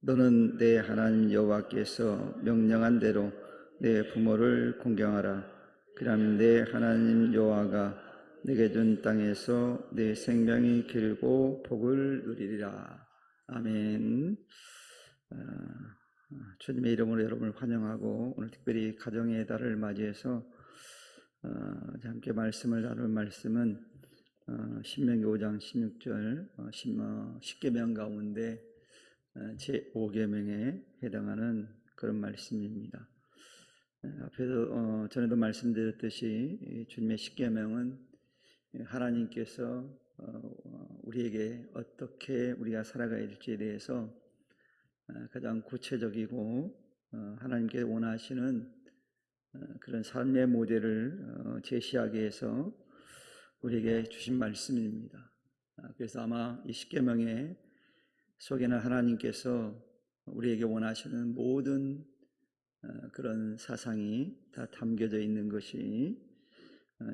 너는 내 하나님 여호와께서 명령한 대로 내 부모를 공경하라. 그럼 내 하나님 여호와가 내게 준 땅에서 내 생명이 길고 복을 누리리라. 아멘. 주님의 이름으로 여러분을 환영하고, 오늘 특별히 가정의 달을 맞이해서 함께 말씀을 나눌 말씀은 신명기 5장 16절 십계명 가운데 제5계명에 해당하는 그런 말씀입니다. 앞에서 전에도 말씀드렸듯이 주님의 십계명은 하나님께서 우리에게 어떻게 우리가 살아가야 될지에 대해서 가장 구체적이고 하나님께 원하시는 그런 삶의 모델을 제시하기 위해서 우리에게 주신 말씀입니다. 그래서 아마 이 십계명의 속에는 하나님께서 우리에게 원하시는 모든 그런 사상이 다 담겨져 있는 것이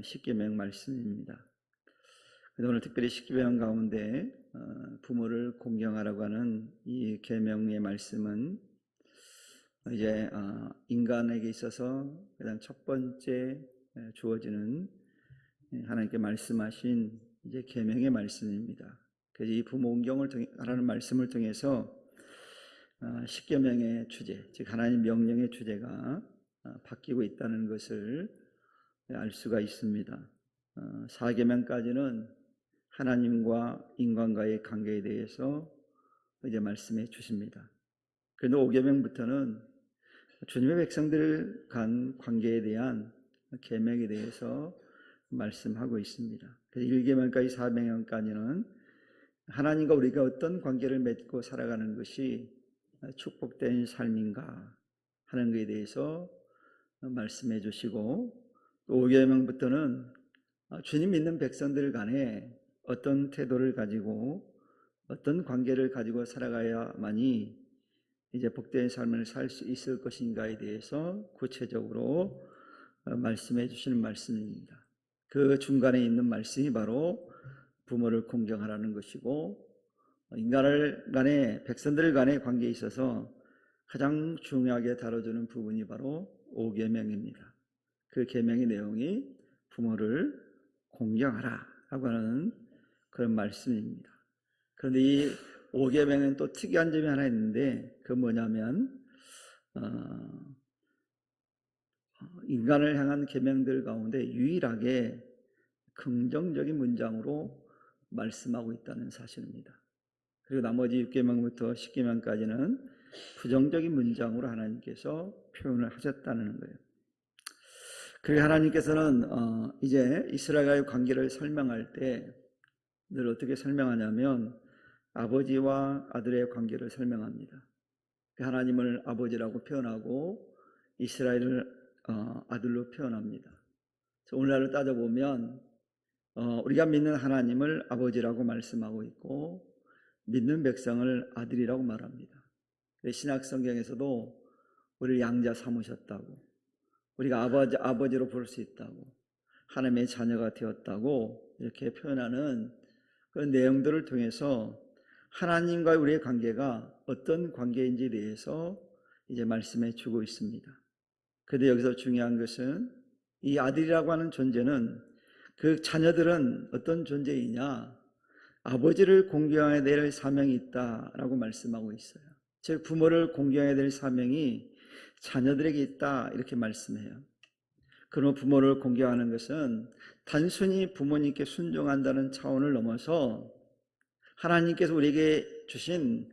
십계명 말씀입니다. 오늘 특별히 십계명 가운데 부모를 공경하라고 하는 이 계명의 말씀은 이제 인간에게 있어서 가장 첫 번째 주어지는 하나님께 말씀하신 이제 계명의 말씀입니다. 그래서 이 부모 공경을 하라는 말씀을 통해서 십계명의 주제, 즉 하나님 명령의 주제가 바뀌고 있다는 것을 알 수가 있습니다. 4계명까지는 하나님과 인간과의 관계에 대해서 이제 말씀해 주십니다. 그런데 5계명부터는 주님의 백성들 간 관계에 대한 계명에 대해서 말씀하고 있습니다. 그래서 1계명까지 4계명까지는 하나님과 우리가 어떤 관계를 맺고 살아가는 것이 축복된 삶인가 하는 것에 대해서 말씀해 주시고, 또 5계명부터는 주님 믿는 백성들 간에 어떤 태도를 가지고 어떤 관계를 가지고 살아가야만이 이제 복된 삶을 살 수 있을 것인가에 대해서 구체적으로 말씀해 주시는 말씀입니다. 그 중간에 있는 말씀이 바로 부모를 공경하라는 것이고, 인간을 간의 백성들 간의 관계에 있어서 가장 중요하게 다뤄주는 부분이 바로 5계명입니다. 그 계명의 내용이 부모를 공경하라 라고 하는 그런 말씀입니다. 그런데 이 5계명은 또 특이한 점이 하나 있는데, 그 뭐냐면 인간을 향한 계명들 가운데 유일하게 긍정적인 문장으로 말씀하고 있다는 사실입니다. 그리고 나머지 6계명부터 10계명까지는 부정적인 문장으로 하나님께서 표현을 하셨다는 거예요. 그리고 하나님께서는 이제 이스라엘과의 관계를 설명할 때 늘 어떻게 설명하냐면 아버지와 아들의 관계를 설명합니다. 하나님을 아버지라고 표현하고 이스라엘을 아들로 표현합니다. 오늘날을 따져보면 우리가 믿는 하나님을 아버지라고 말씀하고 있고 믿는 백성을 아들이라고 말합니다. 신약 성경에서도 우리를 양자 삼으셨다고, 우리가 아버지로 부를 수 있다고, 하나님의 자녀가 되었다고 이렇게 표현하는 그런 내용들을 통해서 하나님과 우리의 관계가 어떤 관계인지에 대해서 이제 말씀해 주고 있습니다. 그런데 여기서 중요한 것은 이 아들이라고 하는 존재는, 그 자녀들은 어떤 존재이냐, 아버지를 공경해야 될 사명이 있다라고 말씀하고 있어요. 즉 부모를 공경해야 될 사명이 자녀들에게 있다 이렇게 말씀해요. 그러면 부모를 공경하는 것은 단순히 부모님께 순종한다는 차원을 넘어서 하나님께서 우리에게 주신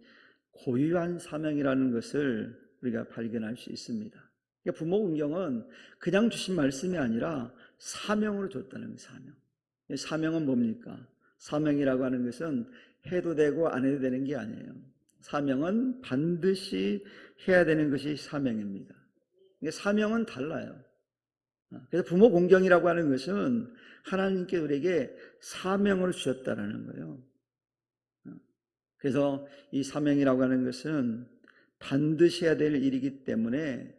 고유한 사명이라는 것을 우리가 발견할 수 있습니다. 그러니까 부모 공경은 그냥 주신 말씀이 아니라 사명으로 줬다는 사명. 사명은 뭡니까? 사명이라고 하는 것은 해도 되고 안 해도 되는 게 아니에요. 사명은 반드시 해야 되는 것이 사명입니다. 그러니까 사명은 달라요. 그래서 부모 공경이라고 하는 것은 하나님께 우리에게 사명을 주셨다는 거예요. 그래서 이 사명이라고 하는 것은 반드시 해야 될 일이기 때문에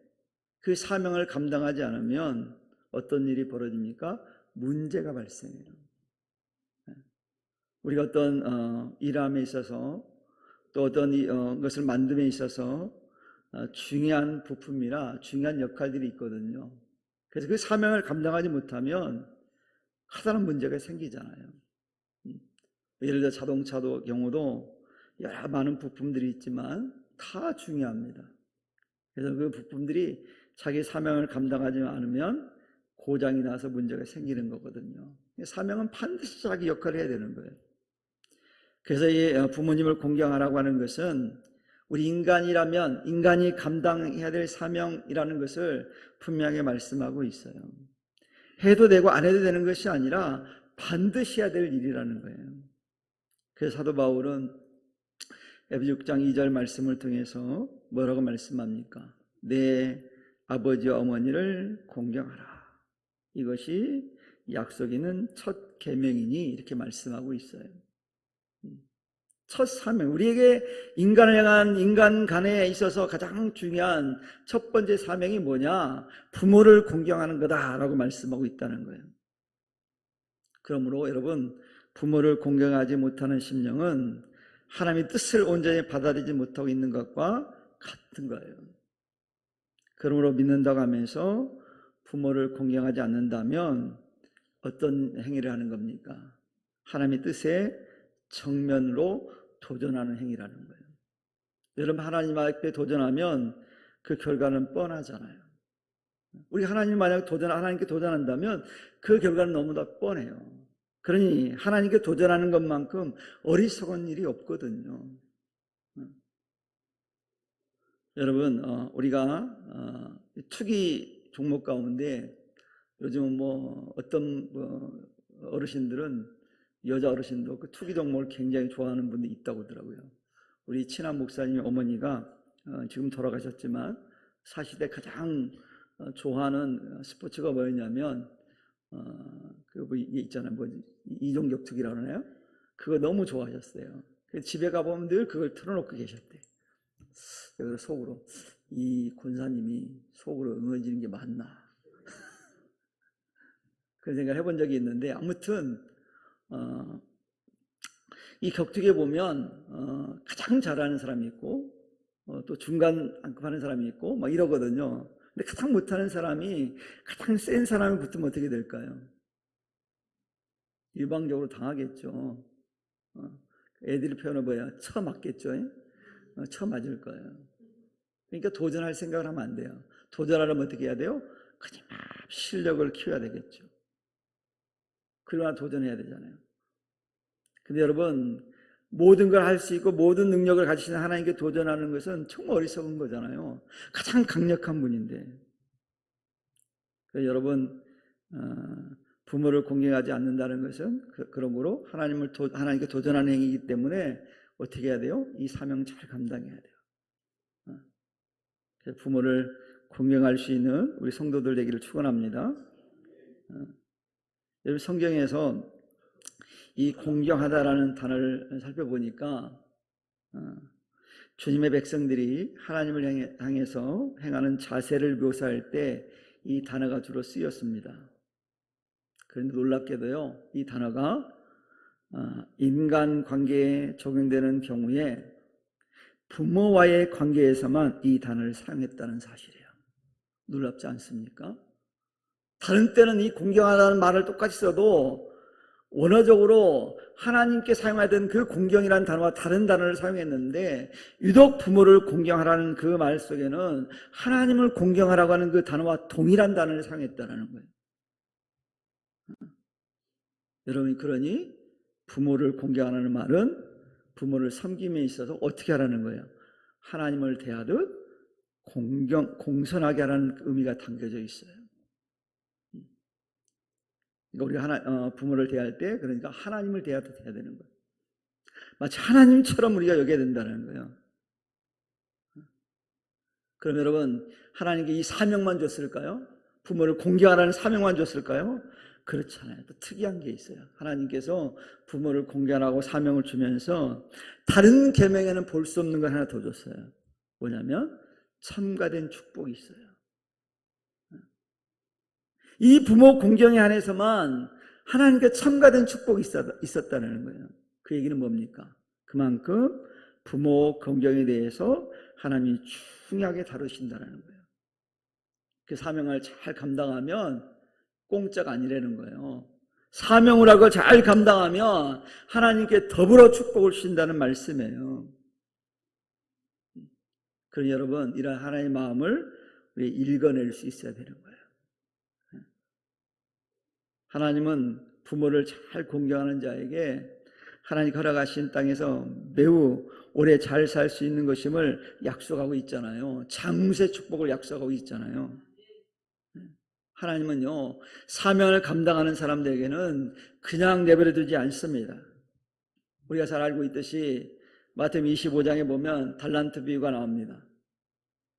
그 사명을 감당하지 않으면 어떤 일이 벌어집니까? 문제가 발생해요. 우리가 어떤 일함에 있어서 또 어떤 것을 만듦에 있어서 중요한 부품이라 중요한 역할들이 있거든요. 그래서 그 사명을 감당하지 못하면 커다란 문제가 생기잖아요. 예를 들어 자동차도 경우도 여러 많은 부품들이 있지만 다 중요합니다. 그래서 그 부품들이 자기 사명을 감당하지 않으면 고장이 나서 문제가 생기는 거거든요. 사명은 반드시 자기 역할을 해야 되는 거예요. 그래서 이 부모님을 공경하라고 하는 것은 우리 인간이라면 인간이 감당해야 될 사명이라는 것을 분명히 말씀하고 있어요. 해도 되고 안 해도 되는 것이 아니라 반드시 해야 될 일이라는 거예요. 그래서 사도 바울은 에베소 6장 2절 말씀을 통해서 뭐라고 말씀합니까? 내 아버지와 어머니를 공경하라. 이것이 약속 있는 첫 계명이니 이렇게 말씀하고 있어요. 첫 사명, 우리에게 인간을 향한 인간 간에 있어서 가장 중요한 첫 번째 사명이 뭐냐? 부모를 공경하는 거다라고 말씀하고 있다는 거예요. 그러므로 여러분, 부모를 공경하지 못하는 심령은 하나님의 뜻을 온전히 받아들이지 못하고 있는 것과 같은 거예요. 그러므로 믿는다고 하면서 부모를 공경하지 않는다면 어떤 행위를 하는 겁니까? 하나님의 뜻에 정면으로 도전하는 행위라는 거예요. 여러분, 하나님 앞에 도전하면 그 결과는 뻔하잖아요. 우리가 하나님께 도전한다면 그 결과는 너무나 뻔해요. 그러니 하나님께 도전하는 것만큼 어리석은 일이 없거든요. 여러분, 우리가 투기 종목 가운데 요즘 어떤 어르신들은, 여자 어르신도 그 투기 종목을 굉장히 좋아하는 분들이 있다고 하더라고요. 우리 친한 목사님 어머니가 지금 돌아가셨지만 사시대 가장 좋아하는 스포츠가 뭐였냐면 이게 있잖아요. 이종격투기라고 하나요? 그거 너무 좋아하셨어요. 집에 가보면 늘 그걸 틀어놓고 계셨대요. 그래서 속으로 이 권사님이 속으로 응어지는 게 맞나 그런 생각을 해본 적이 있는데, 아무튼 이 격투기에 보면 가장 잘하는 사람이 있고 또 중간 안급하는 사람이 있고 막 이러거든요. 근데 가장 못하는 사람이 가장 센 사람이 붙으면 어떻게 될까요? 일방적으로 당하겠죠. 애들이 표현을 뭐야? 쳐맞겠죠. 쳐맞을 거예요. 그러니까 도전할 생각을 하면 안 돼요. 도전하려면 어떻게 해야 돼요? 그냥 실력을 키워야 되겠죠. 그러나 도전해야 되잖아요. 근데 여러분, 모든 걸 할 수 있고 모든 능력을 가지신 하나님께 도전하는 것은 정말 어리석은 거잖아요. 가장 강력한 분인데. 그래서 여러분, 부모를 공경하지 않는다는 것은 그러므로 하나님께 도전하는 행위이기 때문에 어떻게 해야 돼요? 이 사명 잘 감당해야 돼요. 그래서 부모를 공경할 수 있는 우리 성도들 되기를 축원합니다. 여러분, 성경에서 이 공경하다라는 단어를 살펴보니까 주님의 백성들이 하나님을 향해서 행하는 자세를 묘사할 때 이 단어가 주로 쓰였습니다. 그런데 놀랍게도요, 이 단어가 인간관계에 적용되는 경우에 부모와의 관계에서만 이 단어를 사용했다는 사실이에요. 놀랍지 않습니까? 다른 때는 이 공경하다는 말을 똑같이 써도 원어적으로 하나님께 사용하던 그 공경이라는 단어와 다른 단어를 사용했는데, 유독 부모를 공경하라는 그 말 속에는 하나님을 공경하라고 하는 그 단어와 동일한 단어를 사용했다는 거예요. 여러분, 그러니 부모를 공경하라는 말은 부모를 섬김에 있어서 어떻게 하라는 거예요? 하나님을 대하듯 공손하게 하라는 의미가 담겨져 있어요. 그러니까 우리가 부모를 대할 때, 그러니까 하나님을 대하듯 해야 되는 거예요. 마치 하나님처럼 우리가 여겨야 된다는 거예요. 그럼 여러분, 하나님께 이 사명만 줬을까요? 부모를 공경하라는 사명만 줬을까요? 그렇잖아요. 또 특이한 게 있어요. 하나님께서 부모를 공경하라고 사명을 주면서 다른 계명에는 볼 수 없는 걸 하나 더 줬어요. 뭐냐면 첨가된 축복이 있어요. 이 부모 공경에 한해서만 하나님께 첨가된 축복이 있었다는 거예요. 그 얘기는 뭡니까? 그만큼 부모 긍정에 대해서 하나님이 중요하게 다루신다는 거예요. 그 사명을 잘 감당하면 공짜가 아니라는 거예요. 사명을 하고 잘 감당하면 하나님께 더불어 축복을 주신다는 말씀이에요. 그러니 여러분, 이런 하나님의 마음을 우리 읽어낼 수 있어야 되는 거예요. 하나님은 부모를 잘 공경하는 자에게 하나님 허락하신 땅에서 매우 오래 잘 살 수 있는 것임을 약속하고 있잖아요. 장세 축복을 약속하고 있잖아요. 하나님은요, 사명을 감당하는 사람들에게는 그냥 내버려 두지 않습니다. 우리가 잘 알고 있듯이 마태복음 25장에 보면 달란트 비유가 나옵니다.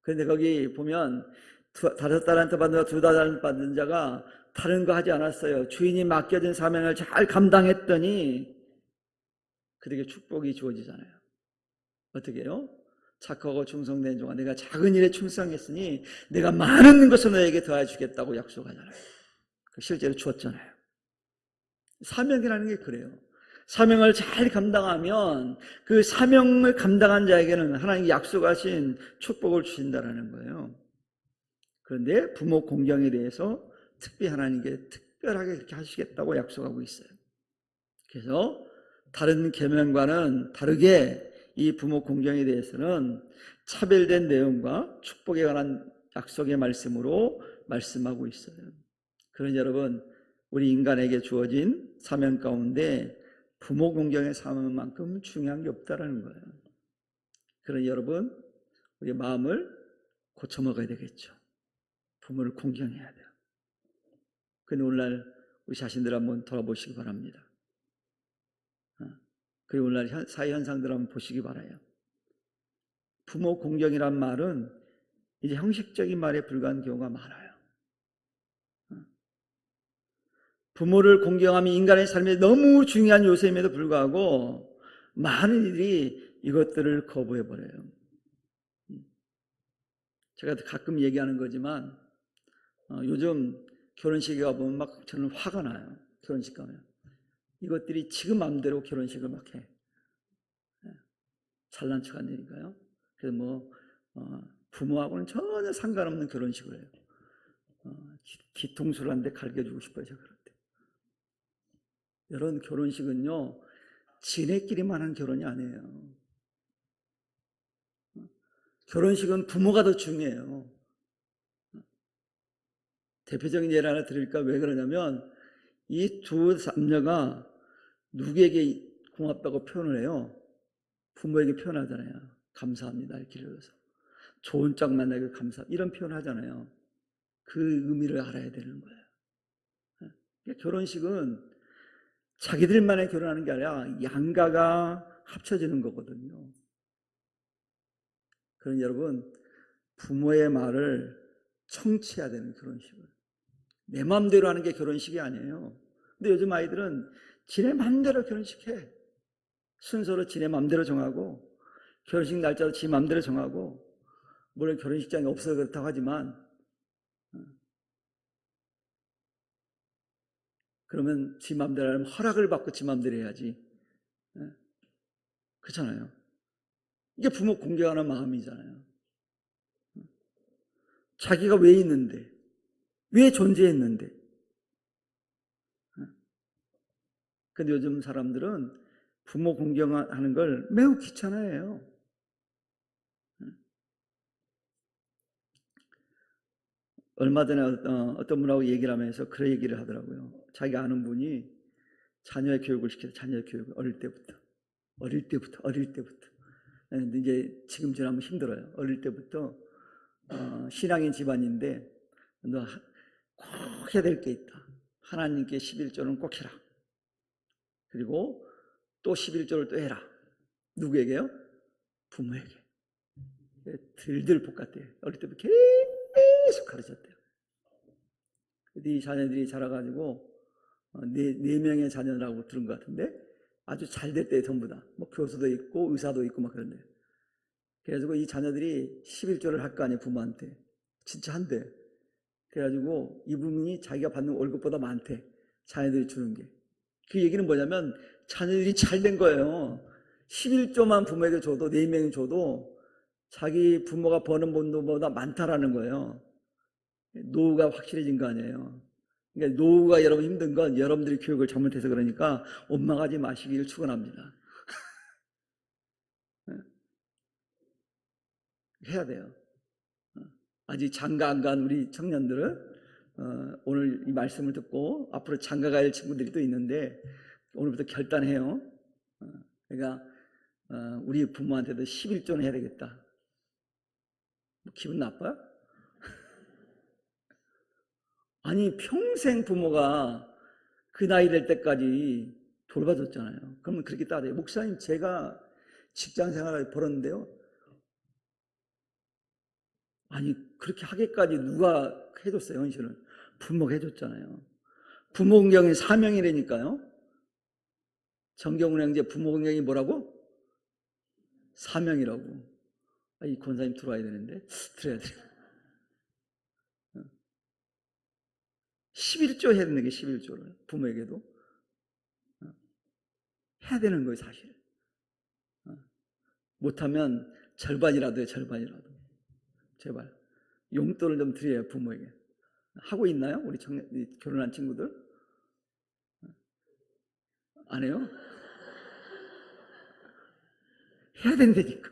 그런데 거기 보면 5달란트 받은 자, 2달란트 받은 자가 다른 거 하지 않았어요. 주인이 맡겨진 사명을 잘 감당했더니 그들에게 축복이 주어지잖아요. 어떻게 해요? 착하고 충성된 종아, 내가 작은 일에 충성했으니 내가 많은 것을 너에게 더해주겠다고 약속하잖아요. 실제로 주었잖아요. 사명이라는 게 그래요. 사명을 잘 감당하면 그 사명을 감당한 자에게는 하나님이 약속하신 축복을 주신다는 거예요. 그런데 부모 공경에 대해서 특별히 하나님께 특별하게 그렇게 하시겠다고 약속하고 있어요. 그래서 다른 계명과는 다르게 이 부모 공경에 대해서는 차별된 내용과 축복에 관한 약속의 말씀으로 말씀하고 있어요. 그러니 여러분, 우리 인간에게 주어진 사명 가운데 부모 공경의 사명만큼 중요한 게 없다라는 거예요. 그러니 여러분, 우리 마음을 고쳐 먹어야 되겠죠. 부모를 공경해야 돼요. 그런데 오늘날 우리 자신들 한번 돌아보시기 바랍니다. 그리고 오늘날 사회 현상들 한번 보시기 바라요. 부모 공경이란 말은 이제 형식적인 말에 불과한 경우가 많아요. 부모를 공경하면 인간의 삶에 너무 중요한 요소임에도 불구하고 많은 이들이 이것들을 거부해버려요. 제가 가끔 얘기하는 거지만 요즘 결혼식에 가보면 막 저는 화가 나요. 결혼식 가면 이것들이 지금 마음대로 결혼식을 막 해. 잘난 척 한다니까요. 그래서 부모하고는 전혀 상관없는 결혼식을 해요. 뒤통수를 한 대 갈겨주고 싶어요. 제가 그럴 때. 이런 결혼식은요, 지네끼리만 하는 결혼이 아니에요. 결혼식은 부모가 더 중요해요. 대표적인 예를 하나 드릴까? 왜 그러냐면 이 두 남녀가 누구에게 고맙다고 표현을 해요? 부모에게 표현하잖아요. 감사합니다. 이렇게 읽어서. 좋은 짝 만나게 감사. 이런 표현을 하잖아요. 그 의미를 알아야 되는 거예요. 그러니까 결혼식은 자기들만의 결혼하는 게 아니라 양가가 합쳐지는 거거든요. 그러니 여러분, 부모의 말을 청취해야 되는 결혼식을. 내 마음대로 하는 게 결혼식이 아니에요. 근데 요즘 아이들은 지네 마음대로 결혼식해. 순서로 지네 마음대로 정하고 결혼식 날짜도 지 마음대로 정하고, 물론 결혼식장이 없어서 그렇다고 하지만 그러면 지 마음대로 하면 허락을 받고 지 마음대로 해야지. 그렇잖아요. 이게 부모 공경하는 마음이잖아요. 자기가 왜 있는데, 왜 존재했는데. 근데 요즘 사람들은 부모 공경하는 걸 매우 귀찮아해요. 얼마 전에 어떤 분하고 얘기를 하면서 그런 얘기를 하더라고요. 자기 아는 분이 자녀의 교육을 시켜요. 자녀의 교육을 어릴 때부터. 근데 이제 지금 지나면 힘들어요. 어릴 때부터 신앙인 집안인데 너 꼭 해야 될 게 있다. 하나님께 11조는 꼭 해라. 그리고 또 11조를 또 해라. 누구에게요? 부모에게. 들들 볶았대요. 어릴 때부터 계속 가르쳤대요. 이 자녀들이 자라가지고 네 명의 자녀라고 들은 것 같은데 아주 잘 됐대요. 전부 다. 교수도 있고 의사도 있고 막 그런데. 그래가지고 이 자녀들이 11조를 할 거 아니에요. 부모한테. 진짜 한대. 그래가지고 이분이 자기가 받는 월급보다 많대. 자녀들이 주는 게. 그 얘기는 뭐냐면 자녀들이 잘 된 거예요. 11조만 부모에게 줘도 4명이 줘도 자기 부모가 버는 돈보다 많다라는 거예요. 노후가 확실해진 거 아니에요. 그러니까 노후가 여러분 힘든 건 여러분들이 교육을 잘못해서 그러니까 원망하지 마시기를 축원합니다. 해야 돼요. 아직 장가 안 간 우리 청년들은 오늘 이 말씀을 듣고 앞으로 장가 갈 친구들이 또 있는데 오늘부터 결단해요. 그러니까 우리 부모한테도 11조는 해야 되겠다. 기분 나빠요? 아니 평생 부모가 그 나이 될 때까지 돌봐줬잖아요. 그러면 그렇게 따져요. 목사님 제가 직장 생활을 벌었는데요. 아니 그렇게 하기까지 누가 해줬어요? 헌신을 부모가 해줬잖아요. 부모 공경이 사명이라니까요. 정경훈 형제 부모 공경이 뭐라고? 사명이라고. 이 권사님 들어와야 되는데 들어야 돼요. 11조 해야 되는 게 11조를 부모에게도 해야 되는 거예요. 사실 못하면 절반이라도 해요. 절반이라도 제발 용돈을 좀 드려요. 부모에게. 하고 있나요? 우리 결혼한 친구들? 안 해요? 해야 된다니까.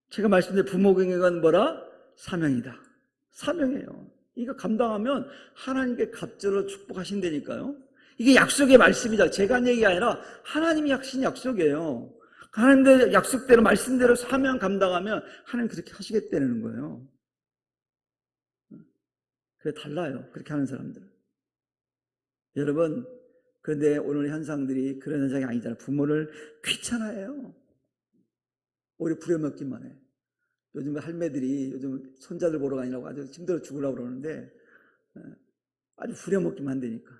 제가 말씀드린 부모 공경은 뭐라? 사명이다. 사명이에요. 이거 감당하면 하나님께 갑절로 축복하신다니까요. 이게 약속의 말씀이다. 제가 한 얘기가 아니라 하나님이 하신 약속이에요. 하나님의 약속대로 말씀대로 사명 감당하면 하나님 그렇게 하시겠다는 거예요. 그게 달라요. 그렇게 하는 사람들은. 여러분 그런데 오늘 현상들이 그런 현상이 아니잖아요. 부모를 귀찮아해요. 오히려 부려먹기만 해. 요즘 할매들이 요즘 손자들 보러 가느라고 아주 힘들어 죽으려고 그러는데 아주 부려먹기만 한다니까.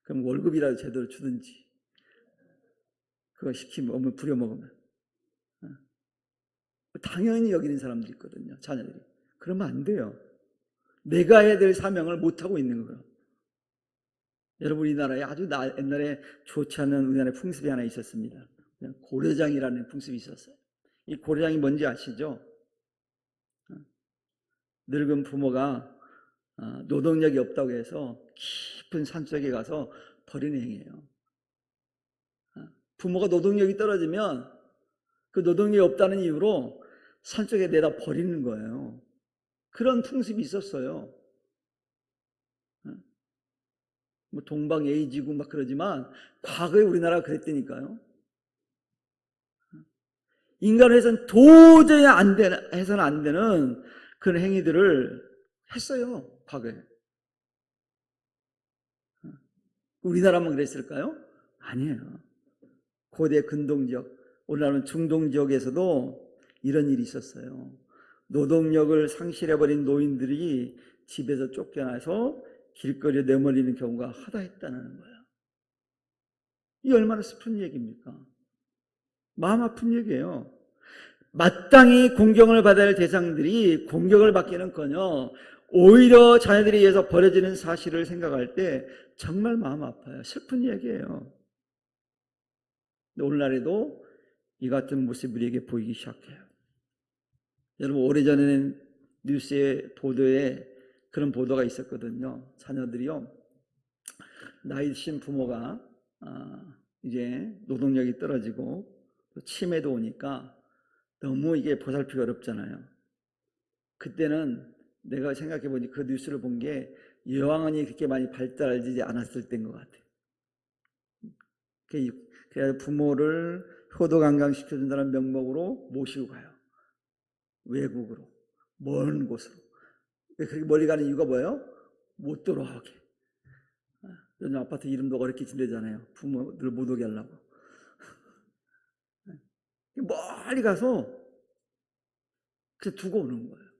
그럼 월급이라도 제대로 주든지 그거 시키면 오면 부려먹으면 당연히 여기는 사람들이 있거든요. 자녀들이. 그러면 안 돼요. 내가 해야 될 사명을 못하고 있는 거예요. 여러분 우리나라에 아주 옛날에 좋지 않은 우리나라의 풍습이 하나 있었습니다. 고려장이라는 풍습이 있었어요. 이 고려장이 뭔지 아시죠? 늙은 부모가 노동력이 없다고 해서 깊은 산속에 가서 버리는 행위예요. 부모가 노동력이 떨어지면 그 노동력이 없다는 이유로 산속에 내다 버리는 거예요. 그런 풍습이 있었어요. 뭐 동방예의지국 막 그러지만 과거에 우리나라가 그랬다니까요. 인간을 해서는 도저히 해서는 안 되는 그런 행위들을 했어요. 과거에. 우리나라만 그랬을까요? 아니에요. 고대 근동지역, 오늘날은 중동지역에서도 이런 일이 있었어요. 노동력을 상실해버린 노인들이 집에서 쫓겨나서 길거리에 내몰리는 경우가 허다했다는 거예요. 이 얼마나 슬픈 얘기입니까? 마음 아픈 얘기예요. 마땅히 공경을 받아야 할 대상들이 공경을 받기는커녕 오히려 자녀들에 의해서 버려지는 사실을 생각할 때 정말 마음 아파요. 슬픈 얘기예요. 오늘날에도 이 같은 모습이 우리에게 보이기 시작해요. 여러분 오래전에는 뉴스의 보도에 그런 보도가 있었거든요. 자녀들이요 나이 드신 부모가 이제 노동력이 떨어지고 또 치매도 오니까 너무 이게 보살피기 어렵잖아요. 그때는 내가 생각해 보니 그 뉴스를 본 게 여왕언이 그렇게 많이 발달하지 않았을 때인 것 같아요. 그래서 부모를 효도 관광시켜준다는 명목으로 모시고 가요. 외국으로, 먼 곳으로. 그렇게 멀리 가는 이유가 뭐예요? 못 돌아오게. 요즘 아파트 이름도 어렵게 지내잖아요. 부모들 못 오게 하려고. 멀리 가서 그래서 두고 오는 거예요.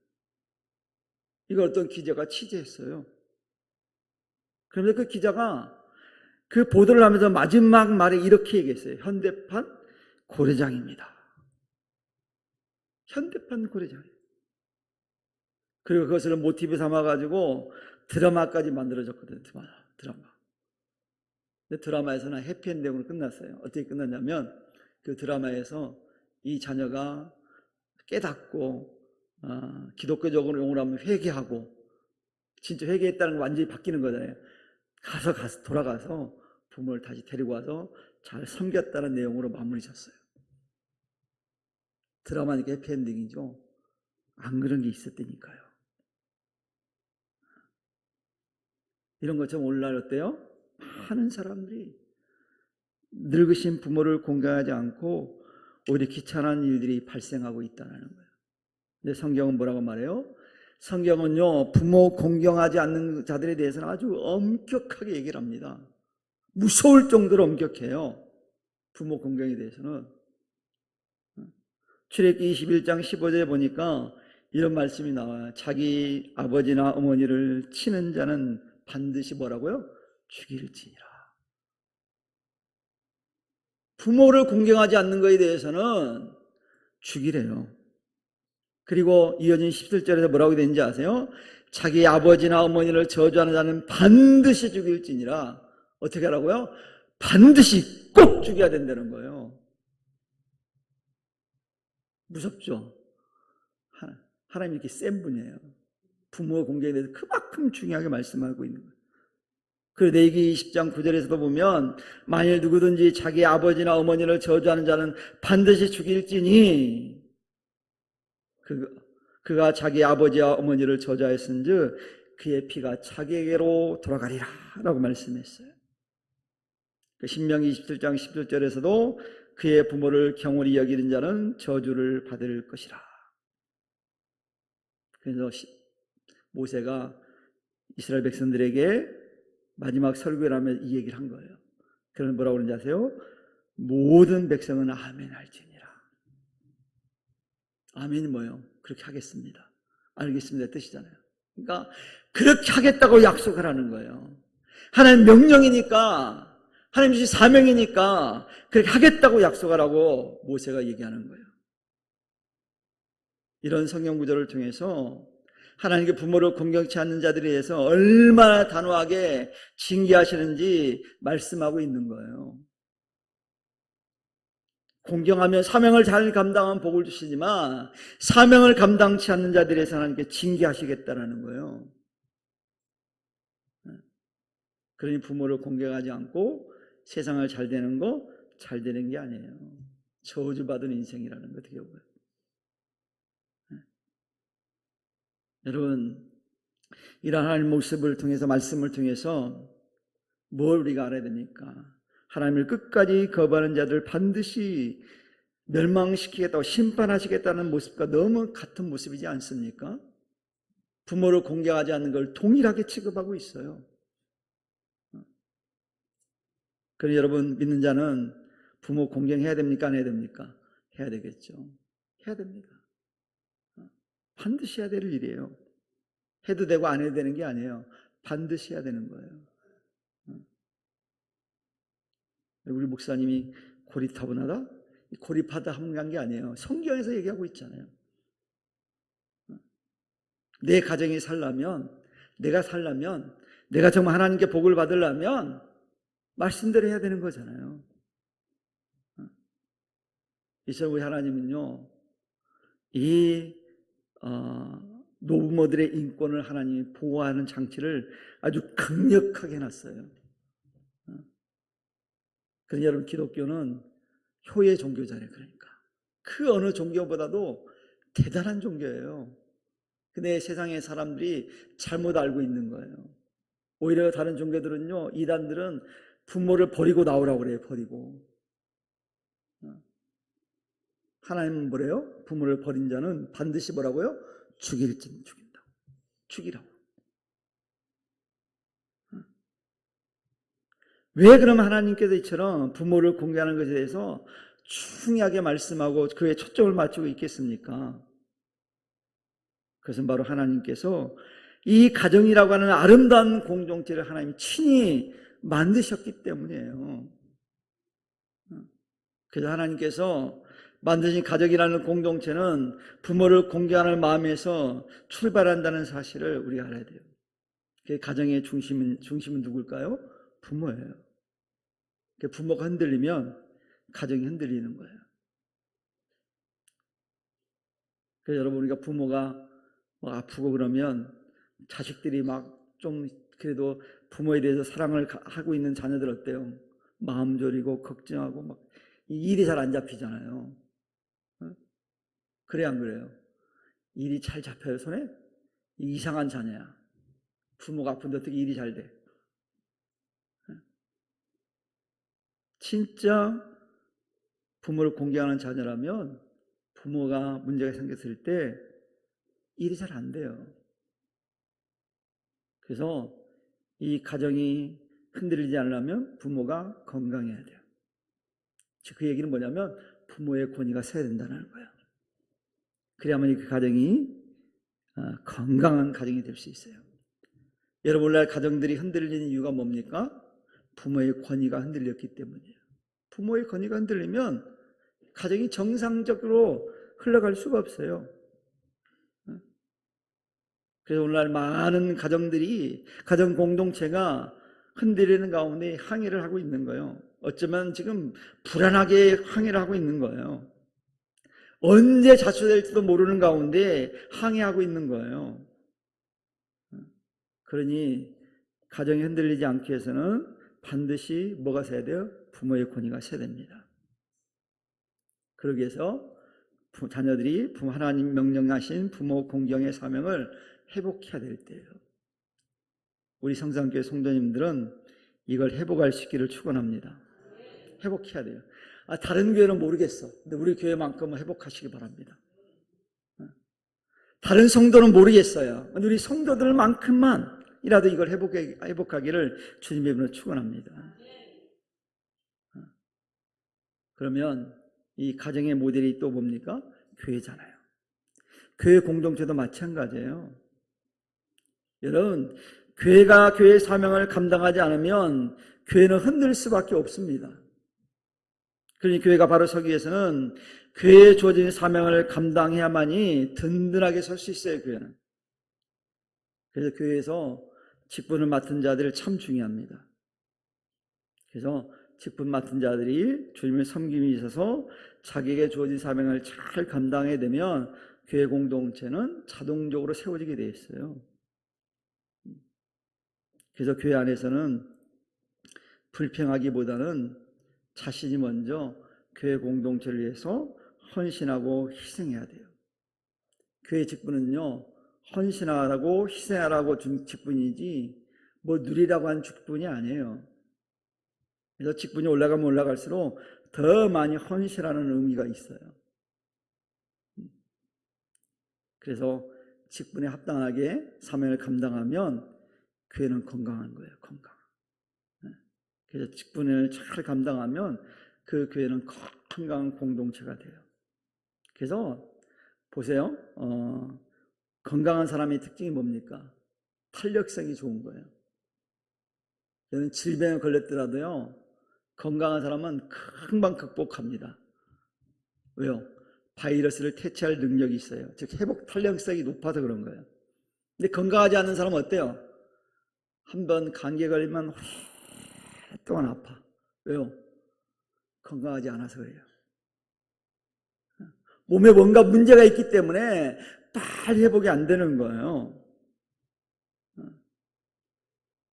이걸 어떤 기자가 취재했어요. 그런데 그 기자가 그 보도를 하면서 마지막 말에 이렇게 얘기했어요. 현대판 고려장입니다. 현대판 고려장. 그리고 그것을 모티브 삼아가지고 드라마까지 만들어졌거든요. 드라마. 근데 드라마에서는 해피엔딩으로 끝났어요. 어떻게 끝났냐면 그 드라마에서 이 자녀가 깨닫고 기독교적으로 용어로 하면 회개하고 진짜 회개했다는 건 완전히 바뀌는 거잖아요. 가서 돌아가서 부모를 다시 데리고 와서 잘 섬겼다는 내용으로 마무리 졌어요. 드라마니까 해피엔딩이죠. 안 그런 게 있었다니까요. 이런 것처럼 오늘날 어때요? 많은 사람들이 늙으신 부모를 공경하지 않고 오히려 귀찮은 일들이 발생하고 있다는 거예요. 근데 성경은 뭐라고 말해요? 성경은요, 부모 공경하지 않는 자들에 대해서는 아주 엄격하게 얘기를 합니다. 무서울 정도로 엄격해요. 부모 공경에 대해서는. 출애굽기 21장 15절에 보니까 이런 말씀이 나와요. 자기 아버지나 어머니를 치는 자는 반드시 뭐라고요? 죽일지니라. 부모를 공경하지 않는 것에 대해서는 죽이래요. 그리고 이어진 17절에서 뭐라고 되는지 아세요? 자기 아버지나 어머니를 저주하는 자는 반드시 죽일지니라. 어떻게 하라고요? 반드시 꼭 죽여야 된다는 거예요. 무섭죠? 하나님이 이렇게 센 분이에요. 부모 공경에 대해서 그만큼 중요하게 말씀하고 있는 거예요. 그리고 레위기 20장 9절에서도 보면 만일 누구든지 자기 아버지나 어머니를 저주하는 자는 반드시 죽일지니 그가 자기 아버지와 어머니를 저주하였은즉 그의 피가 자기에게로 돌아가리라 라고 말씀했어요. 신명기 27장 17절에서도 그의 부모를 경홀히 여기는 자는 저주를 받을 것이라. 그래서 모세가 이스라엘 백성들에게 마지막 설교를 하면서 이 얘기를 한 거예요. 그래서 뭐라고 그러는지 아세요? 모든 백성은 아멘 할지니라. 아멘이 뭐예요? 그렇게 하겠습니다. 알겠습니다 뜻이잖아요. 그러니까 그렇게 하겠다고 약속을 하는 거예요. 하나님 명령이니까, 하나님 주신 사명이니까 그렇게 하겠다고 약속하라고 모세가 얘기하는 거예요. 이런 성경 구절을 통해서 하나님께 부모를 공경치 않는 자들에 대해서 얼마나 단호하게 징계하시는지 말씀하고 있는 거예요. 공경하며 사명을 잘 감당하면 복을 주시지만 사명을 감당치 않는 자들에 대해서 하나님께 징계하시겠다라는 거예요. 그러니 부모를 공경하지 않고 세상을 잘 되는 거 잘 되는 게 아니에요. 저주받은 인생이라는 거 어떻게 보여요? 여러분, 이러한 하나님의 모습을 통해서 말씀을 통해서 뭘 우리가 알아야 됩니까? 하나님을 끝까지 거부하는 자들 반드시 멸망시키겠다고 심판하시겠다는 모습과 너무 같은 모습이지 않습니까? 부모를 공경하지 않는 걸 동일하게 취급하고 있어요. 그러니 여러분 믿는 자는 부모 공경해야 됩니까? 안 해야 됩니까? 해야 되겠죠. 해야 됩니다. 반드시 해야 될 일이에요. 해도 되고 안 해도 되는 게 아니에요. 반드시 해야 되는 거예요. 우리 목사님이 고립타분하다? 고립하다 한 게 아니에요. 성경에서 얘기하고 있잖아요. 내 가정이 살려면, 내가 살려면, 내가 정말 하나님께 복을 받으려면 말씀대로 해야 되는 거잖아요. 이처럼 우리 하나님은요, 이 노부모들의 인권을 하나님이 보호하는 장치를 아주 강력하게 해놨어요. 그래서 여러분 기독교는 효의 종교잖아요. 그러니까 그 어느 종교보다도 대단한 종교예요. 근데 세상의 사람들이 잘못 알고 있는 거예요. 오히려 다른 종교들은요, 이단들은 부모를 버리고 나오라고 그래요. 버리고. 하나님은 뭐래요? 부모를 버린 자는 반드시 뭐라고요? 죽일진 죽인다고. 죽이라고. 왜 그러면 하나님께서 이처럼 부모를 공경하는 것에 대해서 중요하게 말씀하고 그에 초점을 맞추고 있겠습니까? 그것은 바로 하나님께서 이 가정이라고 하는 아름다운 공동체를 하나님이 친히 만드셨기 때문이에요. 그래서 하나님께서 만드신 가족이라는 공동체는 부모를 공경하는 마음에서 출발한다는 사실을 우리가 알아야 돼요. 그 가정의 중심은 누굴까요? 부모예요. 그 부모가 흔들리면 가정이 흔들리는 거예요. 그래서 여러분, 우리가 부모가 뭐 아프고 그러면 자식들이 막 좀 그래도 부모에 대해서 사랑을 하고 있는 자녀들 어때요? 마음 졸이고 걱정하고 막 일이 잘 안 잡히잖아요. 어? 그래 안 그래요? 일이 잘 잡혀요 손에? 이상한 자녀야. 부모가 아픈데 어떻게 일이 잘 돼? 진짜 부모를 공경하는 자녀라면 부모가 문제가 생겼을 때 일이 잘 안 돼요. 그래서 이 가정이 흔들리지 않으려면 부모가 건강해야 돼요. 즉 그 얘기는 뭐냐면 부모의 권위가 서야 된다는 거예요. 그래야만 그 가정이 건강한 가정이 될 수 있어요. 여러분, 오늘날 가정들이 흔들리는 이유가 뭡니까? 부모의 권위가 흔들렸기 때문이에요. 부모의 권위가 흔들리면 가정이 정상적으로 흘러갈 수가 없어요. 그래서 오늘날 많은 가정들이, 가정 공동체가 흔들리는 가운데 항해를 하고 있는 거예요. 어쩌면 지금 불안하게 항해를 하고 있는 거예요. 언제 자초될지도 모르는 가운데 항해하고 있는 거예요. 그러니 가정이 흔들리지 않기 위해서는 반드시 뭐가 서야 돼요? 부모의 권위가 서야 됩니다. 그러기 위해서 자녀들이 하나님 명령하신 부모 공경의 사명을 회복해야 될 때예요. 우리 성산교회 성도님들은 이걸 회복할 수 있기를 축원합니다. 회복해야 돼요. 다른 교회는 모르겠어. 근데 우리 교회만큼은 회복하시기 바랍니다. 다른 성도는 모르겠어요. 우리 성도들만큼만이라도 이걸 회복하기를 주님의 이름으로 축원합니다. 그러면 이 가정의 모델이 또 뭡니까? 교회잖아요. 교회 공동체도 마찬가지예요. 여러분, 교회가 교회의 사명을 감당하지 않으면 교회는 흔들 수밖에 없습니다. 그러니 교회가 바로 서기 위해서는 교회에 주어진 사명을 감당해야만이 든든하게 설 수 있어요, 교회는. 그래서 교회에서 직분을 맡은 자들이 참 중요합니다. 그래서 직분 맡은 자들이 주님의 섬김에 있어서 자기에게 주어진 사명을 잘 감당해야 되면 교회 공동체는 자동적으로 세워지게 되어 있어요. 그래서 교회 안에서는 불평하기보다는 자신이 먼저 교회 공동체를 위해서 헌신하고 희생해야 돼요. 교회 직분은요, 헌신하라고 희생하라고 준 직분이지 뭐 누리라고 한 직분이 아니에요. 그래서 직분이 올라가면 올라갈수록 더 많이 헌신하는 의미가 있어요. 그래서 직분에 합당하게 사명을 감당하면 교회는 건강한 거예요. 건강. 그래서 직분을 잘 감당하면 그 교회는 건강한 공동체가 돼요. 그래서 보세요. 건강한 사람의 특징이 뭡니까? 탄력성이 좋은 거예요. 저는 질병에 걸렸더라도요, 건강한 사람은 금방 극복합니다. 왜요? 바이러스를 퇴치할 능력이 있어요. 즉 회복 탄력성이 높아서 그런 거예요. 근데 건강하지 않은 사람은 어때요? 한번 감기에 걸리면 오랫동안 아파. 왜요? 건강하지 않아서 그래요. 몸에 뭔가 문제가 있기 때문에 빨리 회복이 안 되는 거예요.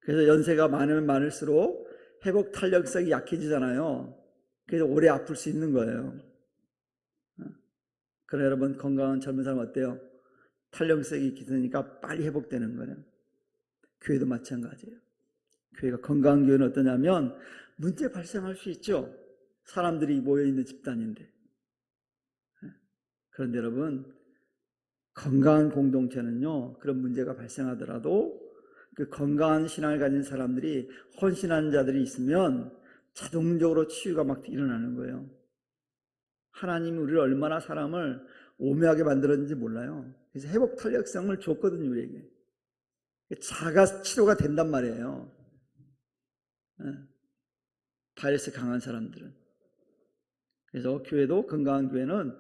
그래서 연세가 많으면 많을수록 회복 탄력성이 약해지잖아요. 그래서 오래 아플 수 있는 거예요. 그러나 여러분, 건강한 젊은 사람 어때요? 탄력성이 있으니까 빨리 회복되는 거예요. 교회도 마찬가지예요. 교회가 건강한 교회는 어떠냐면 문제 발생할 수 있죠. 사람들이 모여있는 집단인데. 그런데 여러분, 건강한 공동체는요, 그런 문제가 발생하더라도 그 건강한 신앙을 가진 사람들이, 헌신한 자들이 있으면 자동적으로 치유가 막 일어나는 거예요. 하나님이 우리를 얼마나 사람을 오묘하게 만들었는지 몰라요. 그래서 회복 탄력성을 줬거든요, 우리에게. 자가 치료가 된단 말이에요. 바이러스 강한 사람들은. 그래서 교회도, 건강한 교회는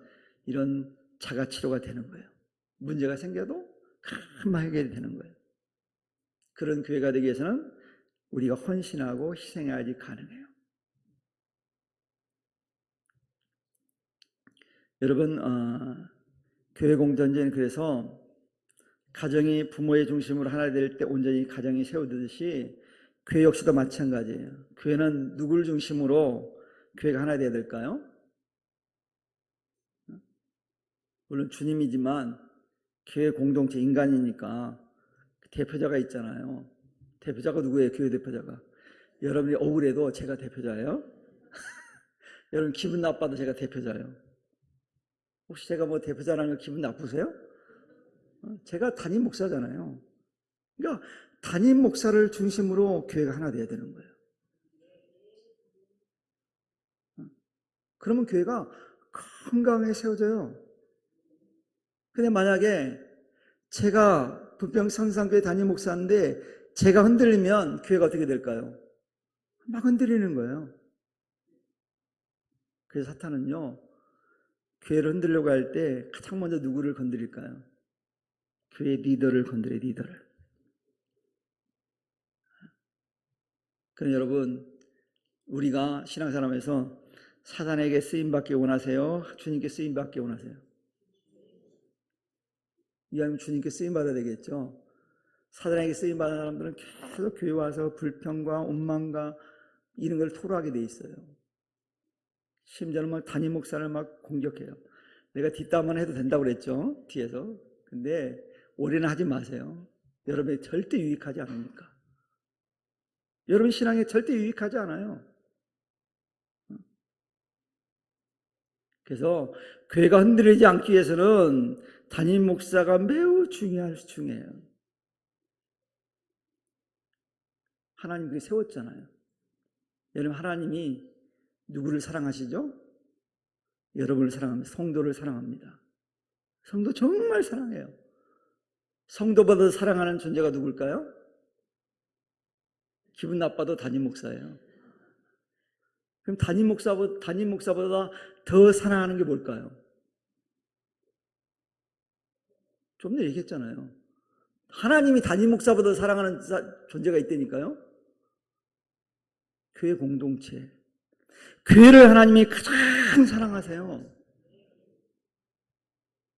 이런 자가 치료가 되는 거예요. 문제가 생겨도 금방 해결이 되는 거예요. 그런 교회가 되기 위해서는 우리가 헌신하고 희생해야지 가능해요. 여러분, 교회 공동체는 그래서 가정이 부모의 중심으로 하나 될 때 온전히 가정이 세워지듯이 교회 역시도 마찬가지예요. 교회는 누굴 중심으로 교회가 하나 되어야 될까요? 물론 주님이지만 교회 공동체 인간이니까 대표자가 있잖아요. 대표자가 누구예요? 교회 대표자가. 여러분이 억울해도 제가 대표자예요. 여러분 기분 나빠도 제가 대표자예요. 혹시 제가 뭐 대표자라는 거 기분 나쁘세요? 제가 담임 목사잖아요. 그러니까 담임 목사를 중심으로 교회가 하나 돼야 되는 거예요. 그러면 교회가 건강하게 세워져요. 근데 만약에 제가 부평성산교회 담임 목사인데 제가 흔들리면 교회가 어떻게 될까요? 막 흔들리는 거예요. 그래서 사탄은요, 교회를 흔들려고 할 때 가장 먼저 누구를 건드릴까요? 교회 리더를 건드려요, 리더를. 그럼 여러분, 우리가 신앙사람에서 사단에게 쓰임받기 원하세요? 주님께 쓰임받기 원하세요? 이왕이면 주님께 쓰임받아야 되겠죠. 사단에게 쓰임받은 사람들은 계속 교회 와서 불평과 원망과 이런 걸 토로하게 돼 있어요. 심지어는 막 담임 목사를 막 공격해요. 내가 뒷담화만 해도 된다고 그랬죠, 뒤에서. 근데 올해는 하지 마세요. 여러분이 절대 유익하지 않으니까. 여러분 신앙에 절대 유익하지 않아요. 그래서 교회가 흔들리지 않기 위해서는 담임 목사가 매우 중요해요. 하나님 그렇게 세웠잖아요. 여러분 하나님이 누구를 사랑하시죠? 여러분을 사랑합니다. 성도를 사랑합니다. 성도 정말 사랑해요. 성도보다 사랑하는 존재가 누굴까요? 기분 나빠도 담임 목사예요. 그럼 담임 목사보다 더 사랑하는 게 뭘까요? 좀 전에 얘기했잖아요. 하나님이 담임 목사보다 사랑하는 존재가 있다니까요. 교회 공동체. 교회를 하나님이 가장 사랑하세요.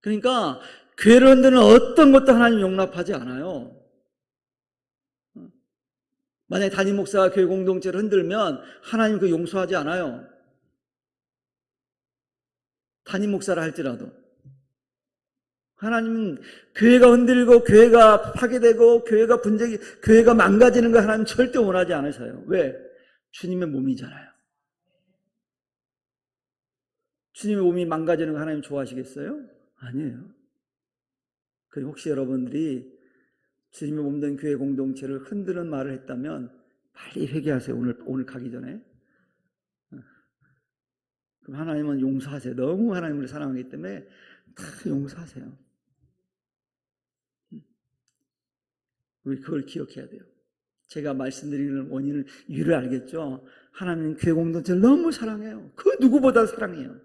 그러니까 교회를 흔드는 어떤 것도 하나님 용납하지 않아요. 만약에 담임 목사가 교회 공동체를 흔들면 하나님 그 용서하지 않아요. 담임 목사를 할지라도. 하나님은 교회가 흔들리고 교회가 파괴되고 교회가 망가지는 걸 하나님 절대 원하지 않으셔요. 왜? 주님의 몸이잖아요. 주님의 몸이 망가지는 거 하나님 좋아하시겠어요? 아니에요. 그럼 혹시 여러분들이 주님의 몸된 교회 공동체를 흔드는 말을 했다면 빨리 회개하세요. 오늘 가기 전에. 그럼 하나님은 용서하세요. 너무 하나님을 사랑하기 때문에 다 용서하세요. 우리 그걸 기억해야 돼요. 제가 말씀드리는 원인을 이유를 알겠죠? 하나님은 교회 공동체를 너무 사랑해요. 그 누구보다 사랑해요.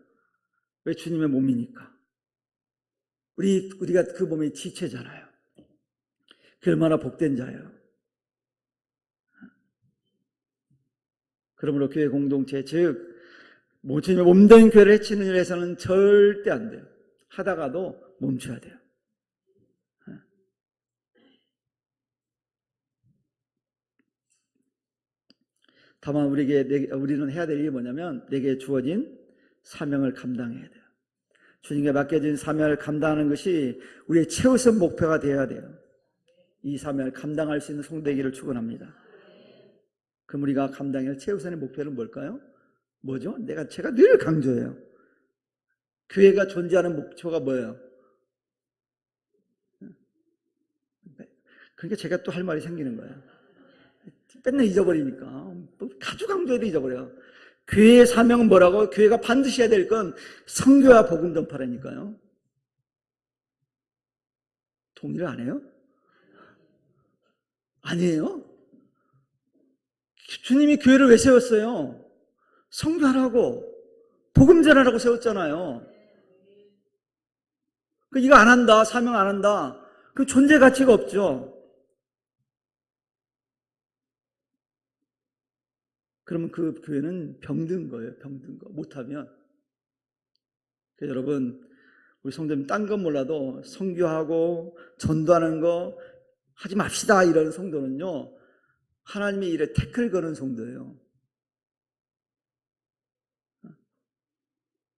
왜? 주님의 몸이니까. 우리가 그 몸의 지체잖아요. 그 얼마나 복된 자예요. 그러므로 교회 공동체, 즉 주님의 몸된 교회를 해치는 일에서는 절대 안 돼요. 하다가도 멈춰야 돼요. 다만 우리는 해야 될 일이 뭐냐면 내게 주어진 사명을 감당해야 돼요. 주님께 맡겨진 사명을 감당하는 것이 우리의 최우선 목표가 되어야 돼요. 이 사명을 감당할 수 있는 성도이기를 축원합니다. 그럼 우리가 감당할 최우선의 목표는 뭘까요? 뭐죠? 제가 늘 강조해요. 교회가 존재하는 목표가 뭐예요? 그러니까 제가 또 할 말이 생기는 거예요. 맨날 잊어버리니까. 아주 강조해도 잊어버려요. 교회의 사명은 뭐라고? 교회가 반드시 해야 될 건 선교와 복음 전파라니까요. 동의를 안 해요? 아니에요? 주님이 교회를 왜 세웠어요? 선교하라고, 복음 전하라고 세웠잖아요. 이거 안 한다, 사명 안 한다, 그 존재 가치가 없죠. 그러면 그 교회는 병든 거예요. 병든 거. 못하면. 그래서 여러분, 우리 성도님 딴 건 몰라도 선교하고 전도하는 거 하지 맙시다 이런 성도는요, 하나님의 일에 태클 거는 성도예요.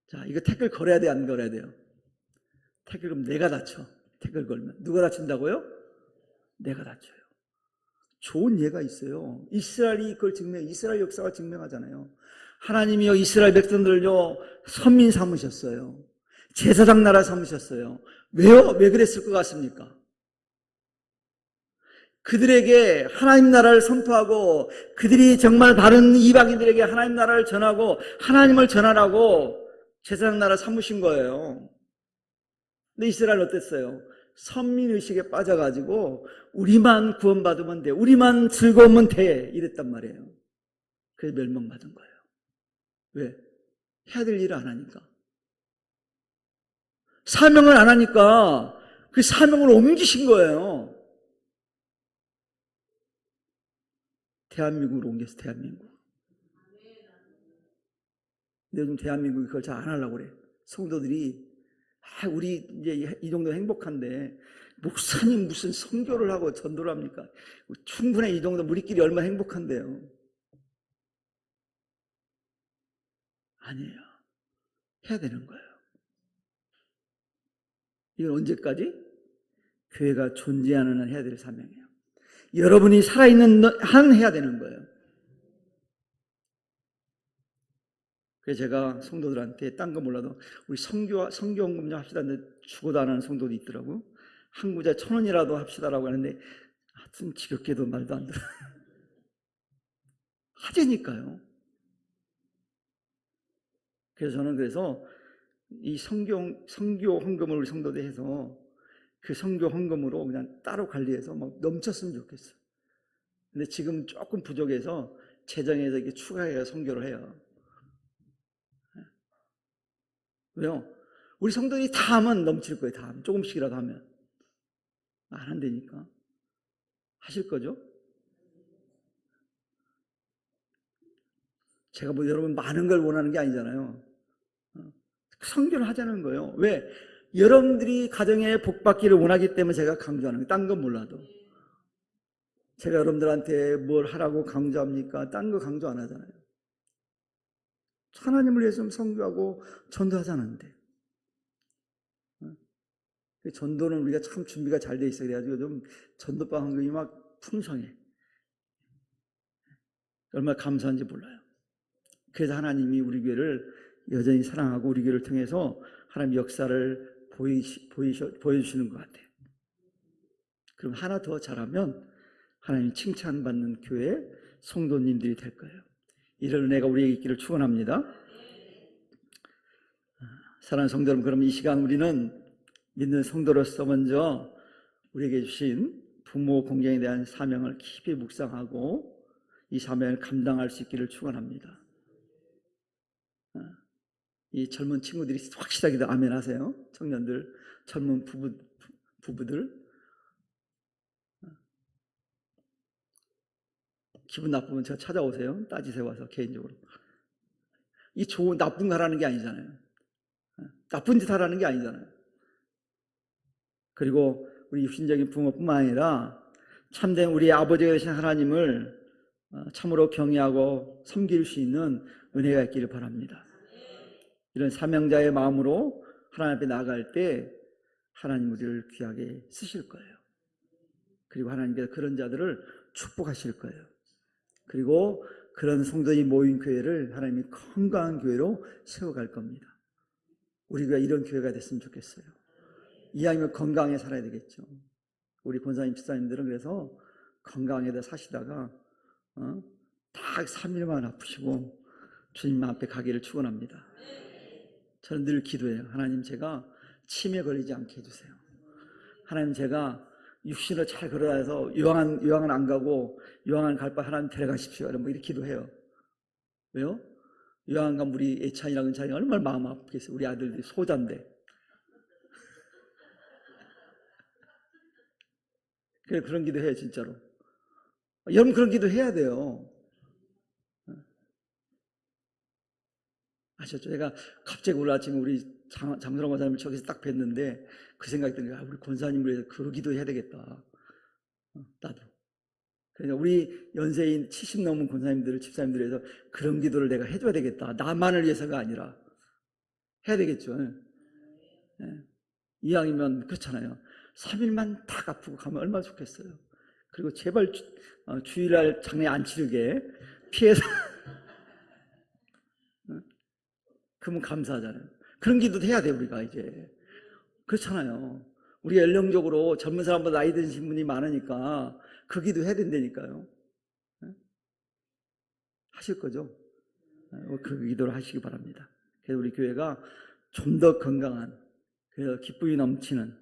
자, 이거 태클 걸어야 돼, 안 걸어야 돼요? 태클 그럼 내가 다쳐. 태클 걸면 누가 다친다고요? 내가 다쳐요. 좋은 예가 있어요. 이스라엘이 그걸 이스라엘 역사가 증명하잖아요. 하나님이요, 이스라엘 백성들을요, 선민 삼으셨어요. 제사장 나라 삼으셨어요. 왜요? 왜 그랬을 것 같습니까? 그들에게 하나님 나라를 선포하고, 그들이 정말 바른 이방인들에게 하나님 나라를 전하고, 하나님을 전하라고 제사장 나라 삼으신 거예요. 근데 이스라엘은 어땠어요? 선민의식에 빠져가지고 우리만 구원받으면 돼, 우리만 즐거우면 돼, 이랬단 말이에요. 그래서 멸망받은 거예요. 왜? 해야 될 일을 안 하니까. 사명을 안 하니까 그 사명을 옮기신 거예요. 대한민국으로 옮겼어, 대한민국. 근데 요즘 대한민국이 그걸 잘 안 하려고 그래. 성도들이, 우리 이제 이 정도 행복한데 목사님 무슨 선교를 하고 전도를 합니까? 충분히 이 정도 우리끼리 얼마나 행복한데요. 아니에요. 해야 되는 거예요. 이건 언제까지? 교회가 존재하는 한 해야 될 사명이에요. 여러분이 살아있는 한 해야 되는 거예요. 그래서 제가 성도들한테 딴 거 몰라도 우리 선교 헌금 좀 합시다 하는데 죽어도 안 하는 성도도 있더라고요. 한 구자 1,000원이라도 합시다라고 하는데 하여튼 지겹게도 말도 안 들어요. 하자니까요. 그래서 저는 이 선교 헌금을 우리 성도들 해서 그 선교 헌금으로 그냥 따로 관리해서 막 넘쳤으면 좋겠어요. 근데 지금 조금 부족해서 재정에서 이렇게 추가해서 선교를 해요. 왜요? 우리 성도들이 다 하면 넘칠 거예요. 다 하면. 조금씩이라도 하면. 안 한다니까. 하실 거죠? 제가 뭐 여러분 많은 걸 원하는 게 아니잖아요. 선교를 하자는 거예요. 왜? 여러분들이 가정에 복 받기를 원하기 때문에 제가 강조하는 거예요. 딴 건 몰라도. 제가 여러분들한테 뭘 하라고 강조합니까? 딴 거 강조 안 하잖아요. 하나님을 위해서 선교하고 전도하자는데. 전도는 우리가 참 준비가 잘 돼 있어야 돼가지고 좀 전도방 헌금이 막 풍성해. 얼마나 감사한지 몰라요. 그래서 하나님이 우리 교회를 여전히 사랑하고 우리 교회를 통해서 하나님 역사를 보여주시는 것 같아요. 그럼 하나 더 잘하면 하나님 칭찬받는 교회 성도님들이 될 거예요. 이런 은혜가 우리에게 있기를 축원합니다. 사랑하는 성도 여러분, 그럼 이 시간 우리는 믿는 성도로서 먼저 우리에게 주신 부모 공경에 대한 사명을 깊이 묵상하고 이 사명을 감당할 수 있기를 축원합니다. 이 젊은 친구들이 확실하게 아멘 하세요. 청년들, 젊은 부부들. 기분 나쁘면 제가 찾아오세요. 따지세요. 와서 개인적으로. 이 좋은 나쁜 거 하라는 게 아니잖아요. 나쁜 짓 하라는 게 아니잖아요. 그리고 우리 육신적인 부모뿐만 아니라 참된 우리 아버지가 되신 하나님을 참으로 경외하고 섬길 수 있는 은혜가 있기를 바랍니다. 이런 사명자의 마음으로 하나님 앞에 나아갈 때 하나님 우리를 귀하게 쓰실 거예요. 그리고 하나님께서 그런 자들을 축복하실 거예요. 그리고 그런 성도들이 모인 교회를 하나님이 건강한 교회로 세워갈 겁니다. 우리가 이런 교회가 됐으면 좋겠어요. 이왕이면 건강하게 살아야 되겠죠. 우리 권사님, 집사님들은 그래서 건강하게 사시다가 딱 3일만 아프시고 주님 앞에 가기를 축원합니다. 저는 늘 기도해요. 하나님, 제가 치매 걸리지 않게 해주세요. 하나님, 제가 육신을 잘 걸어다녀서 요양은 안 가고 요양원 갈 바 하나님 데려가십시오. 뭐 이렇게 기도해요. 왜요? 요양원 가면 우리 애찬이랑 은찬이 얼마나 마음 아프겠어요. 우리 아들들이 소자인데. 그래, 그런 기도 해요, 진짜로. 여러분, 그런 기도 해야 돼요. 하셨죠. 제가 갑자기 오늘 아침에 우리 장선호 권사님을 저기서 딱 뵀는데 그 생각이 드는 거야. 우리 권사님을 위해서 그 기도 해야 되겠다. 나도. 그러니까 우리 연세인 70 넘은 권사님들을, 집사님들을 위해서 그런 기도를 내가 해줘야 되겠다. 나만을 위해서가 아니라 해야 되겠죠. 네. 이왕이면 그렇잖아요. 3일만 딱 아프고 가면 얼마나 좋겠어요. 그리고 제발 주일날 장례 안 치르게 피해서 그러면 감사하잖아요. 그런 기도도 해야 돼요. 우리가 이제 그렇잖아요. 우리가 연령적으로 젊은 사람보다 나이 드신 분이 많으니까 그 기도 해야 된다니까요. 하실 거죠? 그 기도를 하시기 바랍니다. 그래서 우리 교회가 좀 더 건강한, 그래서 기쁨이 넘치는,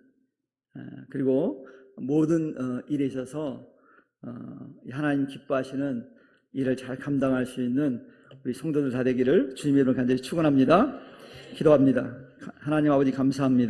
그리고 모든 일에 있어서 하나님 기뻐하시는 일을 잘 감당할 수 있는 우리 성도들 다 되기를 주님의 이름으로 간절히 축원합니다. 기도합니다. 하나님 아버지 감사합니다.